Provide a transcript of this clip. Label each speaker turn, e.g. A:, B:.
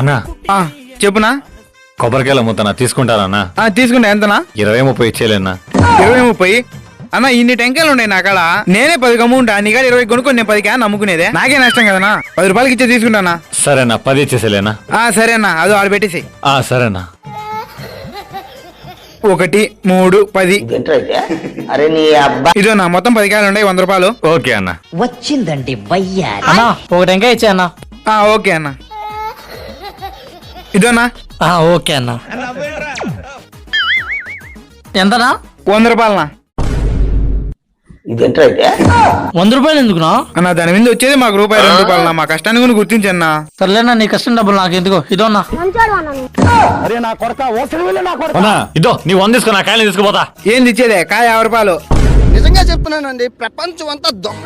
A: అన్నా
B: చెప్పునా?
A: కొబ్బరికాయలు అమ్ముతానా, తీసుకుంటారన్నా?
B: తీసుకుంటా. ఎంతనా?
A: 20-30 ఇచ్చేలేనా?
B: 20-30? అన్న ఇన్ని టెంకాయలు ఉన్నాయి నా కాడ. నేనే 10 కమ్ముంటా, నీ కాడ 20 కొనుక్కొని నేను 10 నమ్ముకునేదే. నాకే నష్టం కదనా. 10 రూపాయలకి ఇచ్చే తీసుకుంటానా?
A: సరేనా, 10 ఇచ్చేసేలేనా?
B: సరే అన్న, అది ఆడ పెట్టేసి.
A: సరేనా.
B: 1, 3, 10. ఇదోనా మొత్తం 10 కాయలు ఉన్నాయి, 100 రూపాయలు.
A: ఓకే అన్న.
C: వచ్చిందండి వయ్యా
D: అన్నా ఒక టెంకాయ ఇచ్చే అన్న.
B: ఓకే అన్న. ఇదోనా?
D: ఓకే అన్న. ఎంతనా?
B: 100 రూపాయలనా?
D: 100 రూపాయలు ఎందుకునా
B: అన్న? దాని మీద వచ్చేది మాకు రూపాయి 2 రూపాయలనా. మా కష్టాన్ని కూడా గుర్తించన్నా.
D: సర్లేనా, నీ కష్టం డబ్బులు నాకు ఎందుకో. ఇదో అన్నా.
A: ఇదో నీ 100 తీసుకో, నా కాయలు తీసుకుపోతా.
B: ఏంది ఇచ్చేదే? కాయ 50 రూపాయలు.
E: నిజంగా చెప్తున్నానండి, ప్రపంచం అంతా దొంగ.